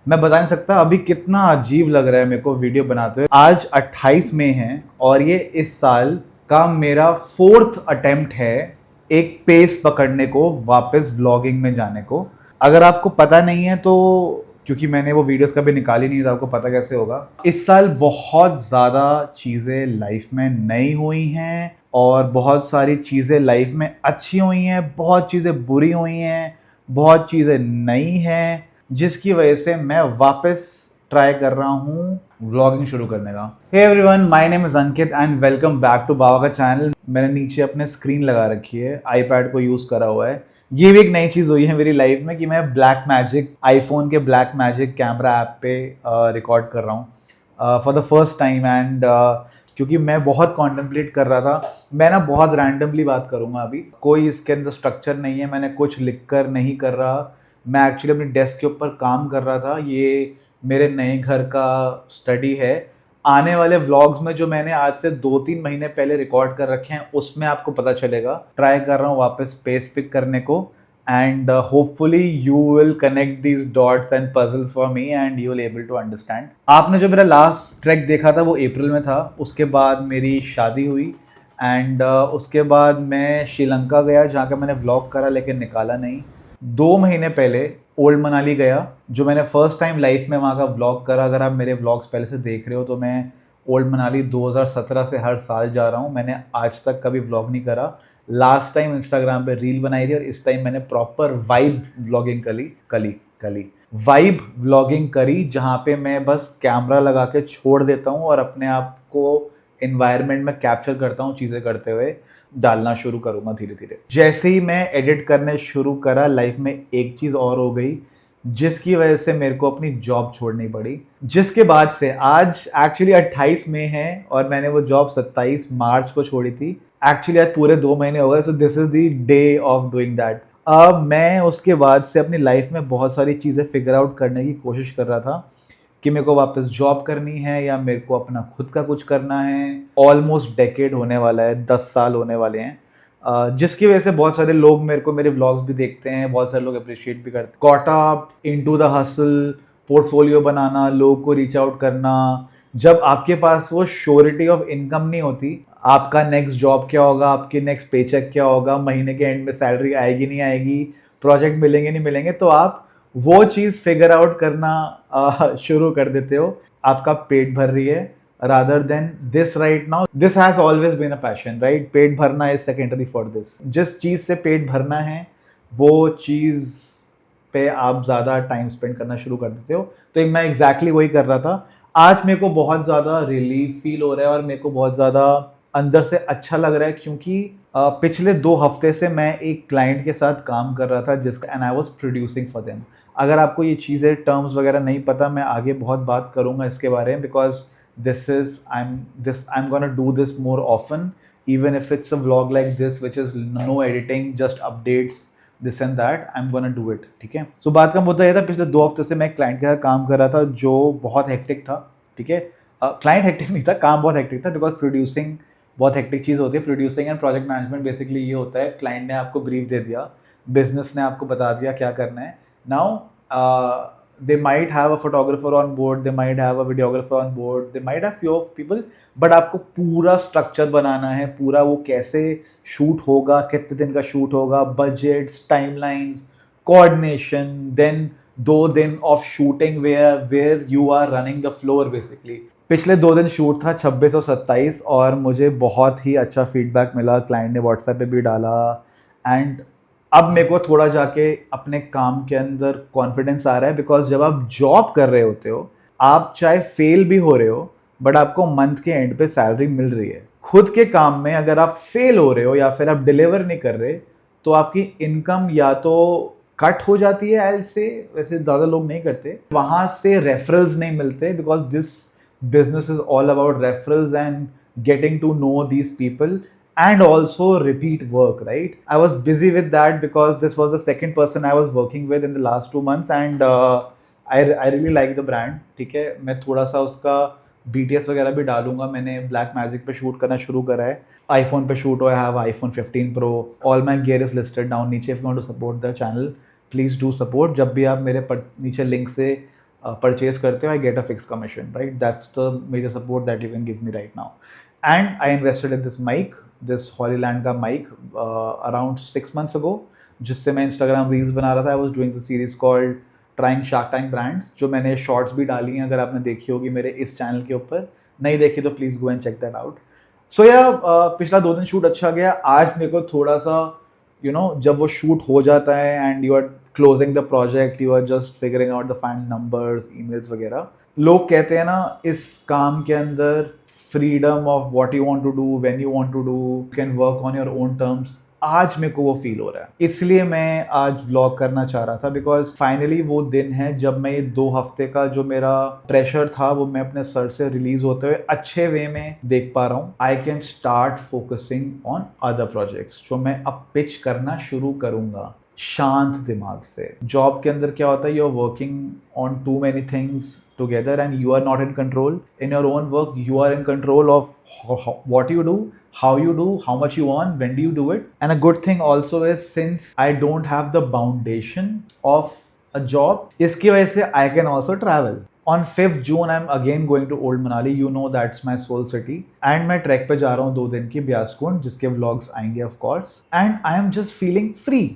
मैं बता नहीं सकता अभी कितना अजीब लग रहा है मेरे को वीडियो बनाते हुए। आज 28 मई है और ये इस साल का मेरा फोर्थ अटेम्प्ट है एक पेस पकड़ने को, वापस व्लॉगिंग में जाने को। अगर आपको पता नहीं है तो क्योंकि मैंने वो वीडियोस कभी निकाली नहीं, तो आपको पता कैसे होगा। इस साल बहुत ज़्यादा चीज़ें लाइफ में नई हुई हैं और बहुत सारी चीज़ें लाइफ में अच्छी हुई हैं, बहुत चीज़ें बुरी हुई हैं, बहुत चीज़ें नई हैं, जिसकी वजह से मैं वापस ट्राई कर रहा हूँ व्लॉगिंग शुरू करने का। Hey everyone, my name is Ankit and welcome back to Baba का चैनल। मैंने नीचे अपने स्क्रीन लगा रखी है, आईपैड को यूज़ करा हुआ है। ये भी एक नई चीज़ हुई है मेरी लाइफ में कि मैं ब्लैक मैजिक, आईफोन के ब्लैक मैजिक कैमरा ऐप पे रिकॉर्ड कर रहा हूँ for the first time. And क्योंकि मैं बहुत कॉन्टेम्पलेट कर रहा था, मैं ना बहुत रैंडमली बात करूँगा अभी, कोई इसके अंदर स्ट्रक्चर नहीं है, मैंने कुछ लिख कर नहीं कर रहा। मैं एक्चुअली अपनी डेस्क के ऊपर काम कर रहा था। ये मेरे नए घर का स्टडी है। आने वाले व्लॉग्स में जो मैंने आज से 2-3 महीने पहले रिकॉर्ड कर रखे हैं उसमें आपको पता चलेगा। ट्राई कर रहा हूँ वापस पेस पिक करने को and hopefully you will connect these dots and puzzles for me and you will able to understand. आपने जो मेरा लास्ट ट्रैक देखा था वो अप्रैल में था। उसके बाद मेरी शादी हुई एंड उसके बाद मैं श्रीलंका गया जहाँ का मैंने व्लॉग करा लेकिन निकाला नहीं। 2 महीने पहले ओल्ड मनाली गया, जो मैंने फर्स्ट टाइम लाइफ में वहाँ का व्लॉग करा। अगर आप मेरे व्लॉग्स पहले से देख रहे हो तो मैं ओल्ड मनाली 2017 से हर साल जा रहा हूँ। मैंने आज तक कभी व्लॉग नहीं करा। लास्ट टाइम इंस्टाग्राम पे रील बनाई थी और इस टाइम मैंने प्रॉपर वाइब व्लॉगिंग कली वाइब व्लॉगिंग करी, जहाँ पे मैं बस कैमरा लगा के छोड़ देता हूँ और अपने आप को इन्वायरमेंट में कैप्चर करता हूँ चीज़ें करते हुए। डालना शुरू करूँगा धीरे धीरे। जैसे ही मैं एडिट करने शुरू करा, लाइफ में एक चीज़ और हो गई जिसकी वजह से मेरे को अपनी जॉब छोड़नी पड़ी। जिसके बाद से आज एक्चुअली 28 मई है और मैंने वो जॉब 27 मार्च को छोड़ी थी। एक्चुअली आज पूरे 2 महीने हो गए, so this is the day of doing that. अब मैं उसके बाद से अपनी लाइफ में बहुत सारी चीज़ें फिगर आउट करने की कोशिश कर रहा था कि मेरे को वापस जॉब करनी है या मेरे को अपना खुद का कुछ करना है। ऑलमोस्ट डेकेड होने वाला है, 10 साल होने वाले हैं, जिसकी वजह से बहुत सारे लोग मेरे को मेरे व्लॉग्स भी देखते हैं, बहुत सारे लोग अप्रिशिएट भी करते हैं। Caught up into the hustle, portfolio बनाना, लोगों को रीच आउट करना। जब आपके पास वो श्योरिटी ऑफ इनकम नहीं होती, आपका नेक्स्ट जॉब क्या होगा, आपकी नेक्स्ट पेचेक क्या होगा, महीने के एंड में सैलरी आएगी नहीं आएगी, प्रोजेक्ट मिलेंगे नहीं मिलेंगे, तो आप वो चीज़ फिगर आउट करना शुरू कर देते हो। आपका पेट भर रही है rather than this right now. This has always been a passion, right? पेट भरना is secondary for this. जिस चीज़ से पेट भरना है वो चीज़ पे आप ज़्यादा टाइम स्पेंड करना शुरू कर देते हो। तो मैं एग्जैक्टली वही कर रहा था। आज मेरे को बहुत ज़्यादा रिलीफ फील हो रहा है और मेरे को बहुत ज़्यादा अंदर से अच्छा लग रहा है, क्योंकि पिछले 2 हफ्ते से मैं एक क्लाइंट के साथ काम कर रहा था जिसका and I was producing for them. अगर आपको ये चीज़ें टर्म्स वगैरह नहीं पता, मैं आगे बहुत बात करूँगा इसके बारे में, because I'm gonna do this more often, even if it's a vlog like this which is no editing, just updates, this and that, I'm gonna do it, ठीक है। सो बात का मुद्दा ये था, पिछले 2 हफ्ते से मैं एक क्लाइंट के साथ काम कर रहा था जो बहुत हेक्टिक था, ठीक है। क्लाइंट हेक्टिक नहीं था, काम बहुत हेक्टिक था, बिकॉज प्रोड्यूसिंग बहुत हेक्टिक चीज़ होती है। Producing and project management basically ये होता है, क्लाइंट ने आपको ब्रीफ दे दिया, बिजनेस ने आपको बता दिया क्या करना है। Now they might have a photographer on board, they might have a videographer on board, they might have few of people, but आपको पूरा स्ट्रक्चर बनाना है, पूरा वो कैसे शूट होगा, कितने दिन का शूट होगा, बजट्स, टाइमलाइंस, कोऑर्डिनेशन, देन 2 दिन of shooting where you are running the floor basically. पिछले 2 दिन शूट था 26 और 27 और मुझे बहुत ही अच्छा फीडबैक मिला, क्लाइंट ने व्हाट्सएप पे भी डाला। एंड अब मेरे को थोड़ा जाके अपने काम के अंदर कॉन्फिडेंस आ रहा है, बिकॉज जब आप जॉब कर रहे होते हो, आप चाहे फेल भी हो रहे हो बट आपको मंथ के एंड पे सैलरी मिल रही है। खुद के काम में अगर आप फेल हो रहे हो या फिर आप डिलीवर नहीं कर रहे तो आपकी इनकम या तो कट हो जाती है, एल से वैसे ज़्यादा लोग नहीं करते, वहाँ से रेफरल्स नहीं मिलते, because this business is all about referrals and getting to know these people and also repeat work, right? I was busy with that because this was the second person I was working with in the last 2 months and I really like the brand, ठीक है। मैं थोड़ा सा उसका BTS वगैरह भी डालूंगा। मैंने ब्लैक मैजिक पे शूट करना शुरू करा है, आईफोन पे शूट हो, I have iPhone 15 Pro, all my gear is listed down नीचे। If you want to support the channel please do support. जब भी आप मेरे नीचे लिंक से परचेज करते हो, I get a fix commission, right? That's the major support that you can give me right now. And I invested in this mic, दिस Hollyland का माइक अराउंड 6 months ago, जिससे मैं इंस्टाग्राम रील्स बना रहा था. I was doing the series called trying shark tank brands, जो मैंने shorts भी डाली हैं, अगर आपने देखी होगी मेरे इस चैनल के ऊपर. नहीं देखी तो please go and check that out. So या पिछला 2 दिन शूट अच्छा गया. आज मेरे को थोड़ा सा जब वो शूट हो जाता है and you are closing the project, you are just figuring out the final numbers, emails वगैरह. लोग कहते हैं ना, इस काम के अंदर freedom of what you want to do, when you want to do, you can work on your own terms. आज मेरे को वो फील हो रहा है, इसलिए मैं आज व्लॉग करना चाह रहा था. बिकॉज फाइनली वो दिन है जब मैं ये 2 हफ्ते का जो मेरा प्रेशर था वो मैं अपने सर से रिलीज होते हुए अच्छे वे में देख पा रहा हूँ. I can start focusing on other projects, जो मैं अब पिच करना शुरू करूंगा शांत दिमाग से. जॉब के अंदर क्या होता है, you are working on too many things together and you are not in control. In your own work, you are in control of what you do, how you do, how much you earn, when do you do it. And a good thing also is, since I don't have the foundation of a job, iski wajah se I can also travel. On 5th June, I'm again going to Old Manali. You know that's my soul city. And मैं track पे जा रहा हूँ 2 दिन की ब्यासकुंड, जिसके vlogs आएंगे of course. And I am just feeling free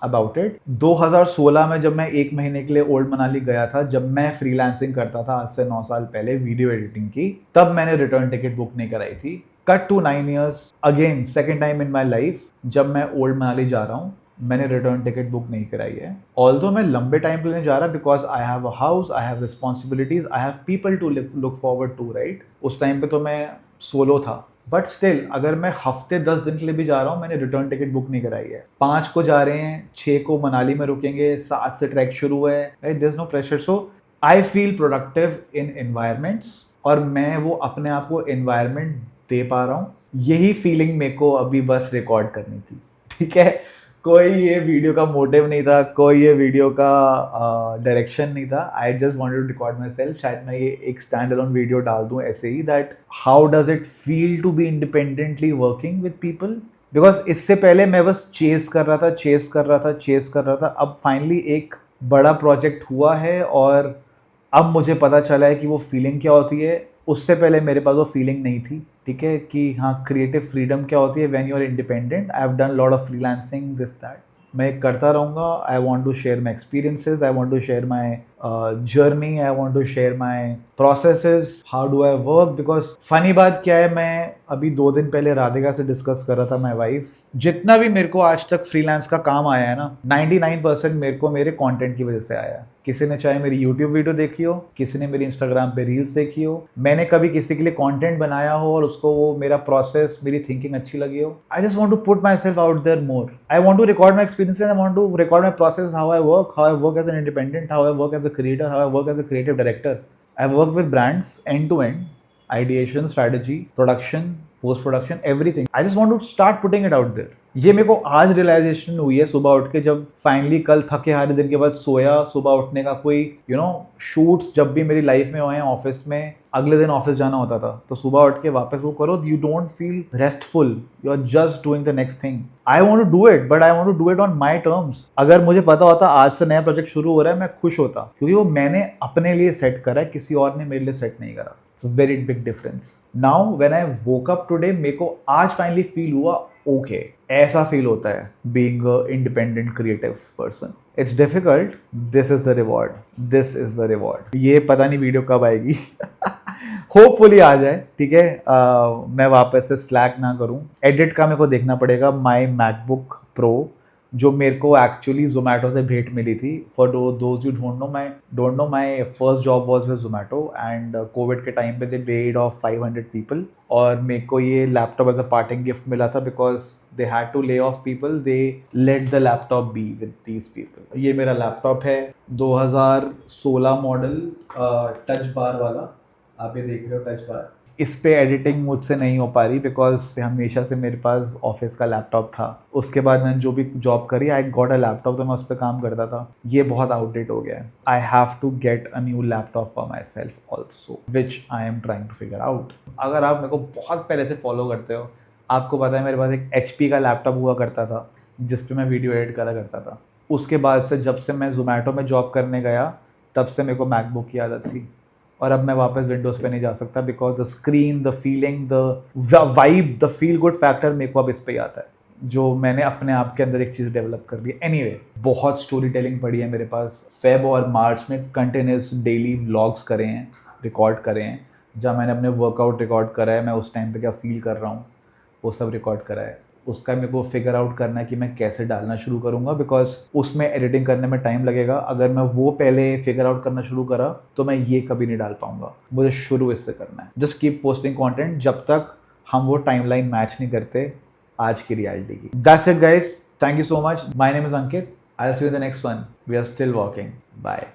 about it. 2016 में जब मैं 1 महीने के लिए ओल्ड मनाली गया था, जब मैं फ्रीलांसिंग करता था आज से 9 साल पहले वीडियो एडिटिंग की, तब मैंने रिटर्न टिकट बुक नहीं कराई थी. Cut to 9 years again, second time in my life जब मैं ओल्ड मनाली जा रहा हूँ, मैंने रिटर्न टिकट बुक नहीं कराई है. ऑल्दो मैं लंबे टाइम के लिए जा रहा, because I have a house, I have responsibilities, I have people to look forward to, right? उस टाइम पे तो मैं सोलो था. बट स्टिल, अगर मैं हफ्ते 10 दिन के लिए भी जा रहा हूँ, मैंने रिटर्न टिकट बुक नहीं कराई है. 5 को जा रहे हैं, 6 को मनाली में रुकेंगे, 7 से ट्रैक शुरू है, right? There is no pressure. So I feel productive in environments, और मैं वो अपने आप को एनवायरमेंट दे पा रहा हूँ. यही फीलिंग मेरे को अभी बस रिकॉर्ड करनी थी, ठीक है? कोई ये वीडियो का मोटिव नहीं था, कोई ये वीडियो का डायरेक्शन नहीं था. I just wanted to record myself. शायद मैं ये एक स्टैंड अलोन वीडियो डाल दूँ ऐसे ही, that how does it feel to be independently working with people. Because इससे पहले मैं बस चेस कर रहा था. अब फाइनली एक बड़ा प्रोजेक्ट हुआ है, और अब मुझे पता चला है कि वो फीलिंग क्या होती है. उससे पहले मेरे पास वो फीलिंग नहीं थी, ठीक है? कि हाँ, क्रिएटिव फ्रीडम क्या होती है when you are independent. I have done lot of freelancing, this that. मैं करता रहूँगा. I want to share my experiences, I want to share my journey, I want to share my processes, how do I work. Because funny बात क्या है, मैं अभी 2 दिन पहले राधिका से डिस्कस कर रहा था, माई वाइफ. जितना भी मेरे को आज तक फ्रीलांस का काम आया है ना, 99% मेरे को मेरे कंटेंट की वजह से आया. किसी ने चाहे मेरी यूट्यूब वीडियो देखी हो, किसी ने मेरी इंस्टाग्राम पे रील्स देखी हो, मैंने कभी किसी के लिए कंटेंट बनाया हो और उसको वो मेरा प्रोसेस, मेरी थिंकिंग अच्छी लगी हो. I just want to put myself out there more. I want to record my experiences, I want to record my process, how I work as an independent, how I work as a creator, how I work as a creative director. I work with brands end to end, ideation, strategy, production, post production, everything. I just want to start putting it out there. ये मेरे को आज realisation हुई है सुबह उठ के, जब फाइनली कल थके हारे दिन के बाद सोया. सुबह उठने का कोई शूट्स जब भी मेरी लाइफ में हुए हैं ऑफिस में, अगले दिन ऑफिस जाना होता था, तो सुबह उठ के वापस वो करो. You don't feel restful, you are just doing the next thing. I want to do it, but I want to do it on my terms. अगर मुझे पता होता आज से नया प्रोजेक्ट शुरू हो रहा है, मैं खुश होता, क्योंकि वो मैंने अपने लिए सेट करा है, किसी और ने मेरे लिए सेट नहीं करा. It's a very big difference. Now when I woke up today, मेरे को आज फाइनली फील हुआ okay. ऐसा फील होता है being a independent creative person. It's difficult. This is the reward. This is the reward. ये पता नहीं वीडियो कब आएगी. होपफुली आ जाए, ठीक है? मैं वापस से स्लैक ना करूं. एडिट का मेरे को देखना पड़ेगा. माई मैकबुक प्रो, जो मेरे को एक्चुअली जोमेटो से भेंट मिली थी. For those you don't know, my first job was with Zomato, and Covid के टाइम पे दे लेड ऑफ 500 पीपल, और मेरे को ये laptop as a parting gift मिला था. Because they had to lay off people, they let the laptop be with these people. ये मेरा लैपटॉप है, 2016 मॉडल, टच बार वाला. आप ये देख रहे हो टच बार. इस पे एडिटिंग मुझसे नहीं हो पा रही, बिकॉज हमेशा से मेरे पास ऑफिस का लैपटॉप था. उसके बाद मैंने जो भी जॉब करी, आई गॉट अ लैपटॉप, तो मैं उस पर काम करता था. ये बहुत आउटडेट हो गया है. I have to get a new laptop for myself also, which I am trying to figure out. अगर आप मेरे को बहुत पहले से फॉलो करते हो, आपको पता है मेरे पास एक HP का लैपटॉप हुआ करता था, जिस पे मैं वीडियो एडिट करा करता था. उसके बाद से जब से मैं जोमेटो में जॉब करने गया, तब से मेरे को मैकबुक की आदत थी और अब मैं वापस विंडोज़ पे नहीं जा सकता because the screen, the feeling, the vibe, the feel good factor मेरे को अब इस पे ही आता है, जो मैंने अपने आप के अंदर एक चीज़ डेवलप कर ली। एनीवे, बहुत स्टोरी टेलिंग पड़ी है मेरे पास। फेब और मार्च में कंटिन्यूस डेली व्लॉग्स करे हैं, रिकॉर्ड करे हैं, जहाँ मैंने अपने वर्कआउट रिकॉर्ड करा है, मैं उस टाइम पे क्या फील कर रहा हूँ वो सब रिकॉर्ड करा है। उसका मेरे को फिगर आउट करना है कि मैं कैसे डालना शुरू करूँगा, बिकॉज उसमें एडिटिंग करने में टाइम लगेगा। अगर मैं वो पहले फिगर आउट करना शुरू करा तो मैं ये कभी नहीं डाल पाऊंगा। मुझे शुरू इससे करना है। जस्ट कीप पोस्टिंग कंटेंट जब तक हम वो टाइमलाइन मैच नहीं करते आज की रियलिटी की। That's it guys, thank you so much. My name is Ankit, I will see you in the next one. We are still walking. Bye.